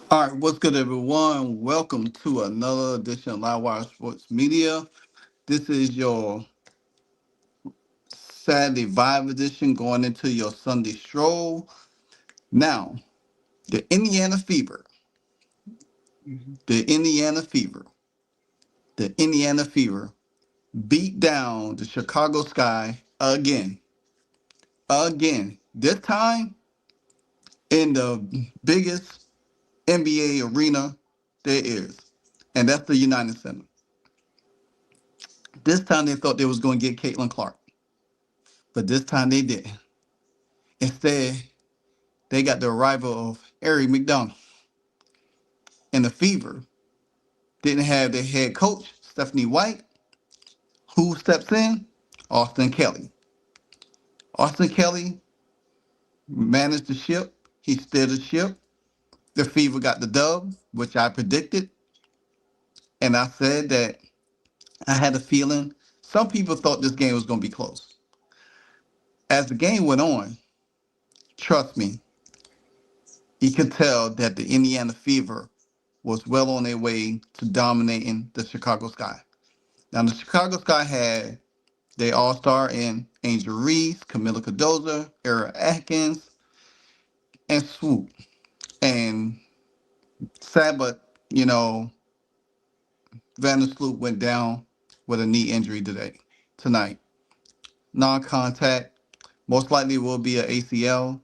All right, what's good, everyone? Welcome to another edition of Livewire Sports Media. This is your Saturday Vibe edition going into your Sunday stroll. Now, the Indiana Fever, the Indiana Fever, the Indiana Fever beat down the Chicago Sky again. Again. This time in the biggest NBA arena there is, and that's the United Center. This time they thought they was going to get Caitlin Clark. But this time they didn't. Instead, they got the arrival of Ari McDonough. And the Fever didn't have their head coach, Stephanie White, who steps in? Austin Kelly. Austin Kelly managed the ship. He steered the ship. The Fever got the dub, which I predicted. And I said that I had a feeling some people thought this game was going to be close. As the game went on, trust me, you could tell that the Indiana Fever was well on their way to dominating the Chicago Sky. Now, the Chicago Sky had their all-star in Angel Reese, Camila Cardoza, Era Atkins, and Swoop. And sad, but, Vandersloot went down with a knee injury tonight. Non-contact, most likely will be an ACL,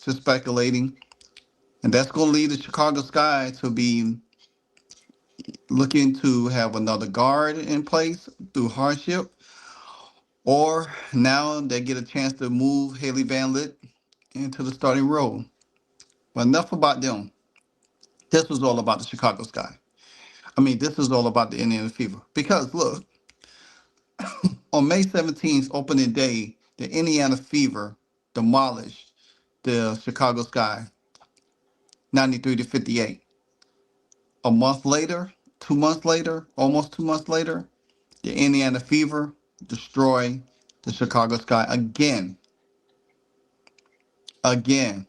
just speculating. And that's going to lead the Chicago Sky to be looking to have another guard in place through hardship. Or now they get a chance to move Haley Van Lith into the starting role. But enough about them. This was all about the Chicago Sky. I mean, this is all about the Indiana Fever. Because look, on May 17th, opening day, the Indiana Fever demolished the Chicago Sky 93-58. A month later, 2 months later, almost 2 months later, the Indiana Fever destroyed the Chicago Sky again. Again.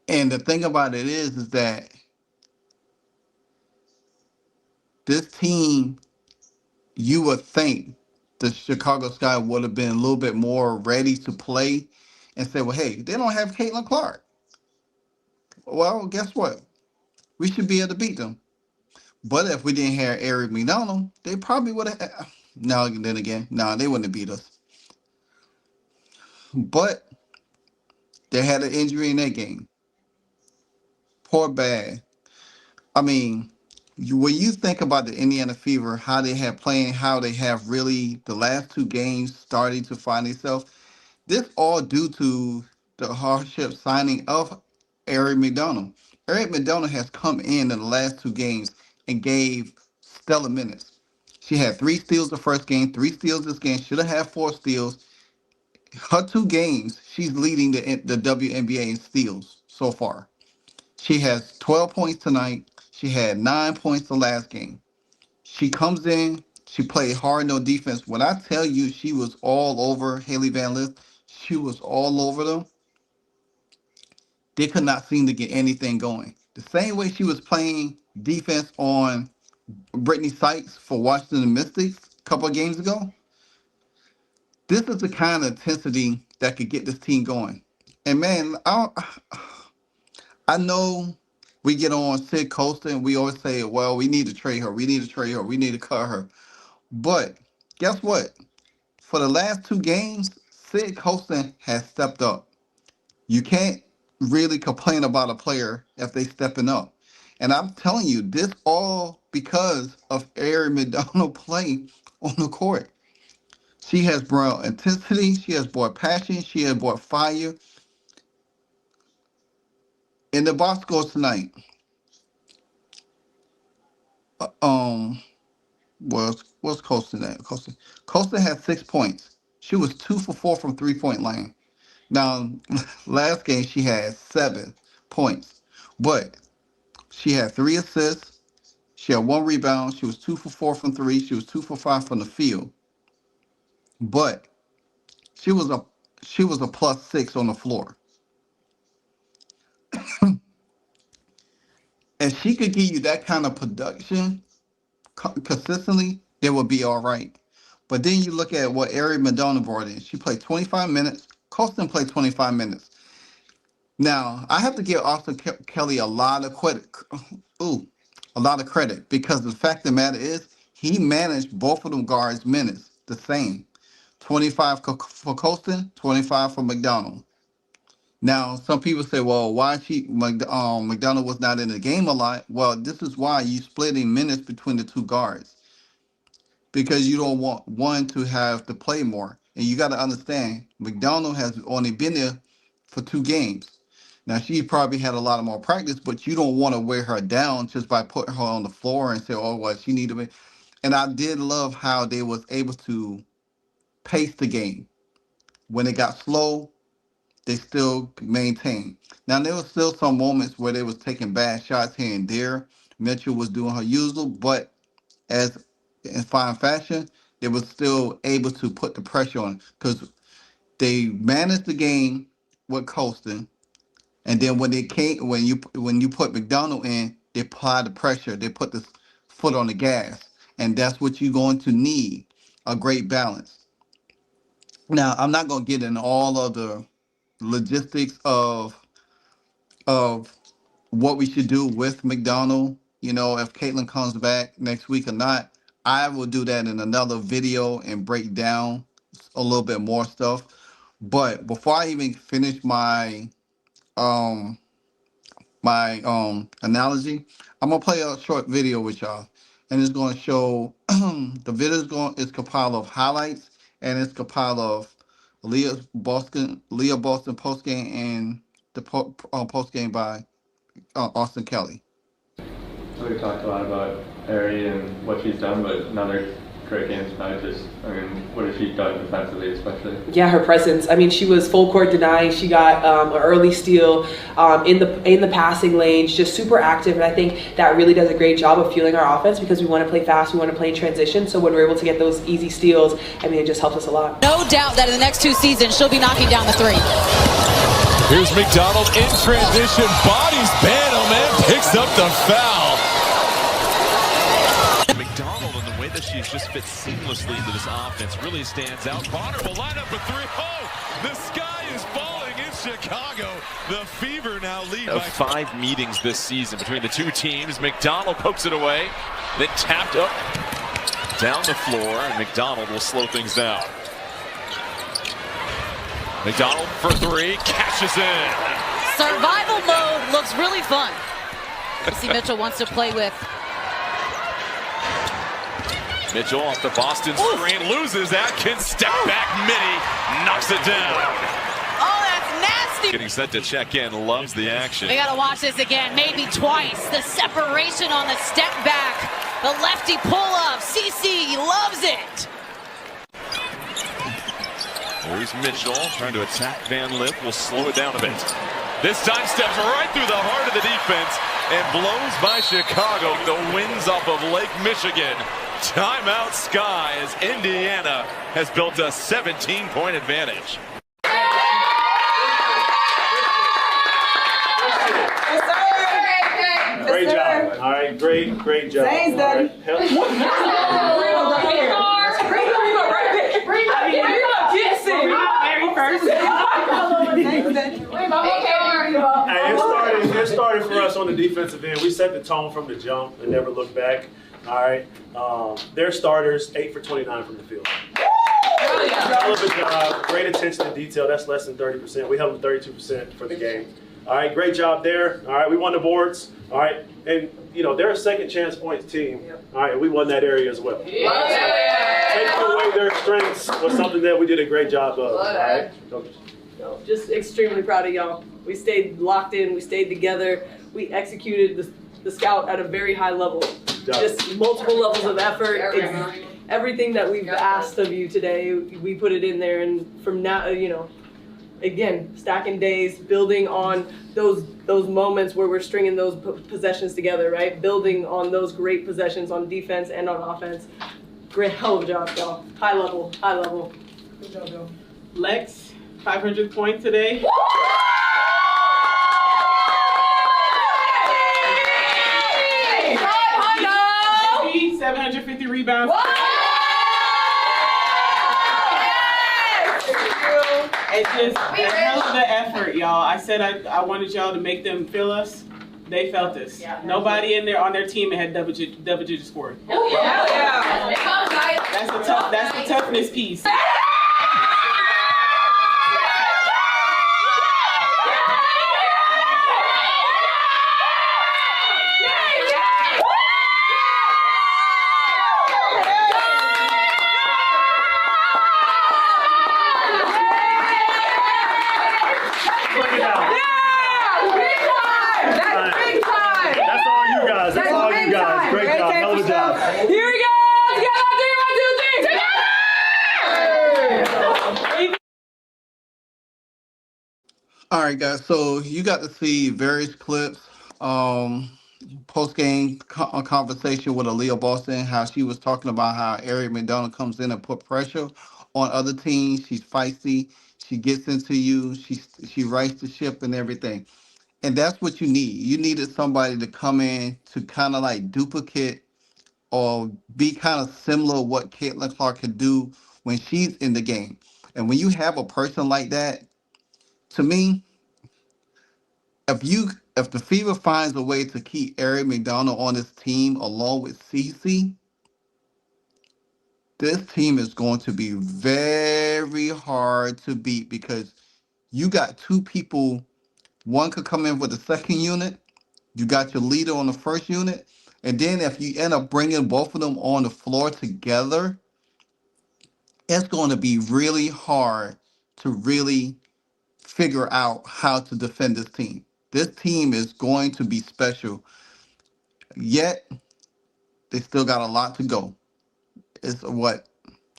And the thing about it is that this team, you would think the Chicago Sky would have been a little bit more ready to play and say, well, hey, they don't have Caitlin Clark. Well, guess what? We should be able to beat them. But if we didn't have Eric McDonald, they probably would have. No, then again, no, they wouldn't have beat us. But they had an injury in that game. Poor bad. I mean, when you think about the Indiana Fever, how they have playing, how they have really the last two games starting to find themselves, this all due to the hardship signing of Eric McDonald. Eric McDonald has come in the last two games and gave stellar minutes. She had 3 steals the first game, 3 steals this game. Should have had 4 steals. Her 2 games, she's leading the WNBA in steals so far. She has 12 points tonight. She had 9 points the last game. She comes in. She played hard, no defense. When I tell you she was all over Haley Van Lith, she was all over them. They could not seem to get anything going. The same way she was playing defense on Brittany Sykes for Washington Mystics a couple of games ago. This is the kind of intensity that could get this team going. And man, I know we get on Sid Costa and we always say, well, we need to trade her. We need to trade her. We need to cut her. But guess what? For the last 2 games, Sid Costa has stepped up. You can't really complain about a player if they stepping up. And I'm telling you, this all because of Ari McDonald play on the court. She has brought intensity. She has brought passion. She has brought fire. In the box score tonight, um, what's Costa at? Costa had 6 points. She was 2 for 4 from 3 point line. Now, last game she had 7 points, but she had 3 assists. She had 1 rebound. She was 2 for 4 from three. She was 2 for 5 from the field. But she was a she was a +6 on the floor. If she could give you that kind of production consistently, they would be all right. But then you look at what Ari Madonna brought in. She played 25 minutes. Colston played 25 minutes. Now, I have to give Austin Kelly a lot of credit. Ooh, a lot of credit because the fact of the matter is he managed both of them guards' minutes the same. 25 for Colston, 25 for McDonald. Now, some people say, well, why McDonald was not in the game a lot? Well, this is why you splitting minutes between the two guards because you don't want one to have to play more. And you got to understand, McDonald has only been there for 2 games. Now, she probably had a lot of more practice, but you don't want to wear her down just by putting her on the floor and say, oh, well, she needed to be. And I did love how they was able to pace the game. When it got slow, they still maintained. Now, there was still some moments where they was taking bad shots here and there. Mitchell was doing her usual, but as in fine fashion, they was still able to put the pressure on because they managed the game with Colston, and then when you put McDonald in, they apply the pressure. They put the foot on the gas, and that's what you're going to need, a great balance. Now, I'm not going to get in all of the logistics of what we should do with McDonald. You know, if Caitlin comes back next week or not, I will do that in another video and break down a little bit more stuff. But before I even finish um my analogy, I'm gonna play a short video with y'all, and it's gonna show the video is compiled of highlights and it's compiled of Leah Boston post game and the post game by Austin Kelly. We talked a lot about Ari and what she's done, but another great game tonight. What has she done defensively, especially? Yeah, her presence. I mean, she was full court denying. She got an early steal in the passing lane. She's just super active, and I think that really does a great job of fueling our offense because we want to play fast, we want to play in transition. So when we're able to get those easy steals, I mean, it just helps us a lot. No doubt that in the next 2 seasons, she'll be knocking down the three. Here's McDonald in transition, bodies Banham and picks up the foul. McDonald, in the way that she's just fit seamlessly into this offense, really stands out. Bonner will line up for three. Oh, the sky is falling in Chicago. The Fever now lead by 5 meetings this season between the two teams. McDonald pokes it away, then tapped up down the floor, and McDonald will slow things down. McDonald for 3, cashes in. Survival mode looks really fun. See, Mitchell wants to play with. Mitchell off the Boston screen, loses Atkins, step back midi, knocks it down. Oh, that's nasty. Getting set to check in, loves the action. We gotta watch this again, maybe twice. The separation on the step back, the lefty pull-up. CC loves it. Here's Mitchell trying to attack Van Lith. Will slow it down a bit. This time steps right through the heart of the defense and blows by Chicago. The winds off of Lake Michigan. Timeout Sky as Indiana has built a 17-point advantage. Great job. All right, great job. Thanks, Daddy. It started for us on the defensive end. We set the tone from the jump and never looked back. All right. Their starters, 8 for 29 from the field. Hell of a job. Great attention to detail. That's less than 30%. We held them 32% for the game. All right, great job there. All right, we won the boards. All right, and you know they're a second chance points team. All right, we won that area as well. Taking away their strengths was something that we did a great job of. All right. No, just extremely proud of y'all. We stayed locked in. We stayed together. We executed the scout at a very high level. Just multiple levels of effort. Everything that we've asked of you today, we put it in there. And from now, again, stacking days, building on those moments where we're stringing those possessions together, right? Building on those great possessions on defense and on offense. Great, hell of a job, y'all. High level. Good job, y'all. Lex, 500 points today. rebounds. And just a hell of an effort, y'all. I said I wanted y'all to make them feel us. They felt us. Yeah, nobody in there on their team had double digit score. That's the toughness piece. All right, guys. So you got to see various clips, post game conversation with Aaliyah Boston, how she was talking about how Ari McDonald comes in and put pressure on other teams. She's feisty. She gets into you. She rights the ship and everything. And that's what you need. You needed somebody to come in to kind of like duplicate or be kind of similar to what Caitlin Clark could do when she's in the game. And when you have a person like that, to me, if the Fever finds a way to keep Eric McDonald on this team along with CC, this team is going to be very hard to beat because you got two people. One could come in with the second unit. You got your leader on the first unit. And then if you end up bringing both of them on the floor together, it's going to be really hard to really figure out how to defend this team. This team is going to be special. Yet they still got a lot to go. It's what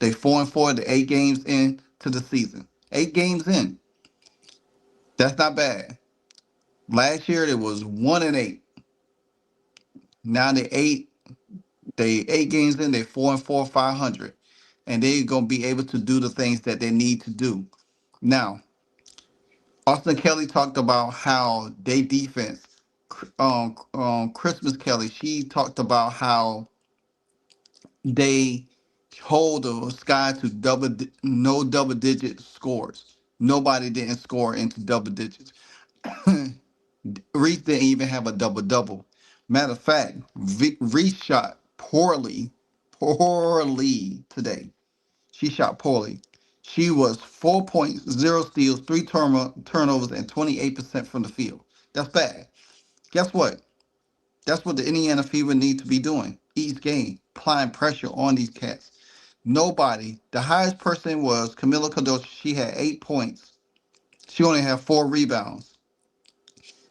they 4-4. The 8 games into the season. 8 games in. That's not bad. Last year it was 1-8. Now they 8 games in. They 4-4, 500, and they're gonna be able to do the things that they need to do. Now, Austin Kelly talked about how they defense. Christmas Kelly, she talked about how they hold the Sky to no double digit scores. Nobody didn't score into double digits. Reese didn't even have a double double. Matter of fact, Reese shot poorly today. She shot poorly. She was 4.0 steals, 3 turnovers, and 28% from the field. That's bad. Guess what? That's what the Indiana Fever need to be doing each game, applying pressure on these cats. Nobody. The highest person was Camila Cardoso. She had 8 points. She only had 4 rebounds.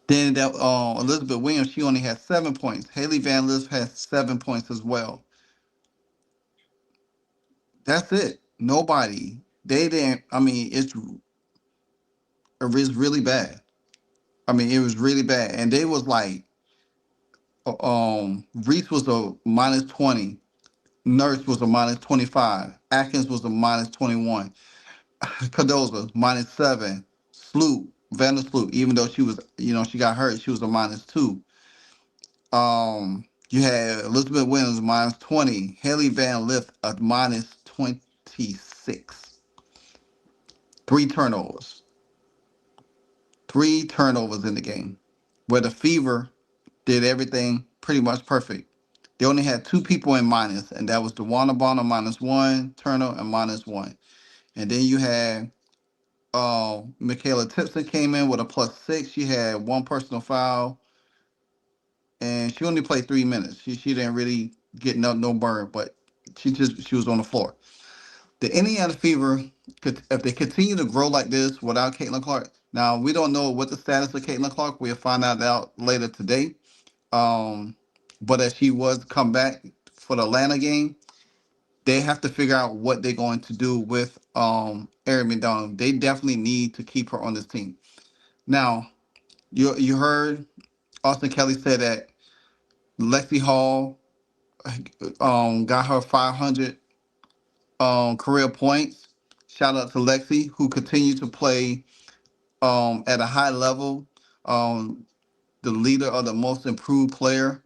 Then that Elizabeth Williams, she only had 7 points. Haley Van Lith has 7 points as well. That's it. Nobody. They didn't. I mean, it was really bad. I mean, it was really bad. And they was like, Reese was a -20. Nurse was a -25. Atkins was a -21. Cardoza -7. Sloop, Vandersloot, even though she was, she got hurt, she was a -2. You had Elizabeth Williams -20. Haley Van Lith a -26. 3 turnovers. 3 turnovers in the game. Where the Fever did everything pretty much perfect. They only had 2 people in minus, and that was DeWanna Bonner -1, Turner and -1. And then you had Michaela Tipson came in with a +6. She had 1 personal foul, and she only played 3 minutes. She didn't really get no burn, but she was on the floor. The Indiana Fever, if they continue to grow like this without Caitlin Clark, now we don't know what the status of Caitlin Clark. We'll find out later today. But if she was to come back for the Atlanta game, they have to figure out what they're going to do with Erin McDonald. They definitely need to keep her on this team. Now, you heard Austin Kelly say that Lexi Hall got her 500 career points. Shout out to Lexi, who continued to play at a high level. The leader of the most improved player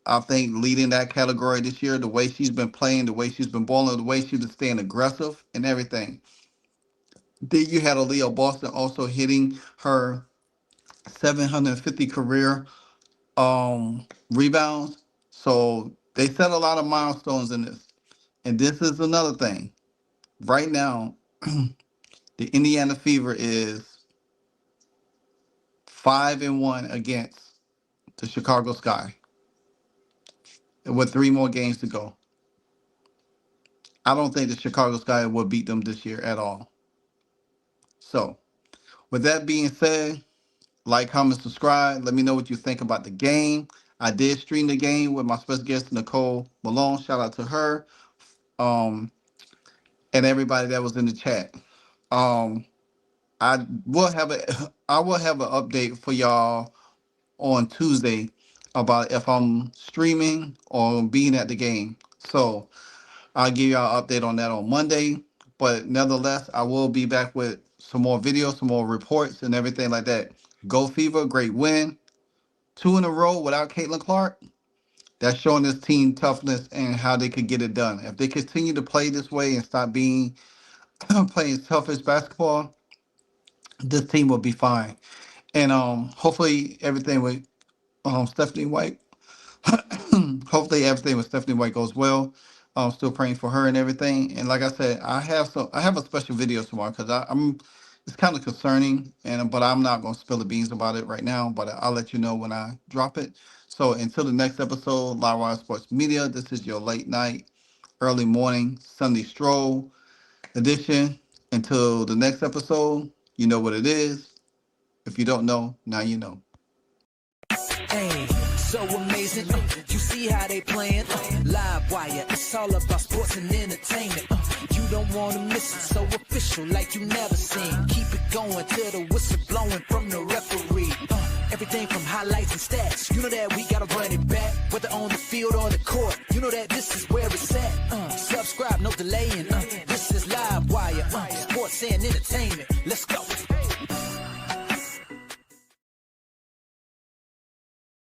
I think leading that category this year, the way she's been playing, the way she's been balling, the way she's been staying aggressive and everything. Then you had Aaliyah Boston also hitting her 750 career rebounds. So they set a lot of milestones in this. And this is another thing. Right now, the Indiana Fever is 5-1 against the Chicago Sky with 3 more games to go. I don't think the Chicago Sky will beat them this year at all. So, with that being said, like, comment, subscribe. Let me know what you think about the game. I did stream the game with my special guest Nicole Malone. Shout out to her, and everybody that was in the chat. I will have an update for y'all on Tuesday about if I'm streaming or being at the game. So I'll give y'all an update on that on Monday. But nevertheless, I will be back with some more videos, some more reports, and everything like that. Go Fever, great win. 2 in a row without Caitlin Clark. That's showing this team toughness and how they could get it done. If they continue to play this way and stop being playing selfish basketball, this team will be fine. And hopefully everything with Stephanie White. Hopefully everything with Stephanie White goes well. I'm still praying for her and everything. And like I said, I have a special video tomorrow because it's kind of concerning, but I'm not gonna spill the beans about it right now. But I'll let you know when I drop it. So until the next episode, Livewire Sports Media. This is your late night, early morning Sunday stroll edition. Until the next episode, you know what it is. If you don't know, now you know. Hey, so amazing. You see how they playing? Live wire, it's all about sports and entertainment. You don't want to miss it, so official like you never seen. Keep it going till the whistle blowing from the referee. Everything from highlights and stats. You know that we gotta run it back, whether on the field or the court. You know that this is where it's at. Subscribe, no delaying. This is Live Wire, sports and entertainment. Let's go.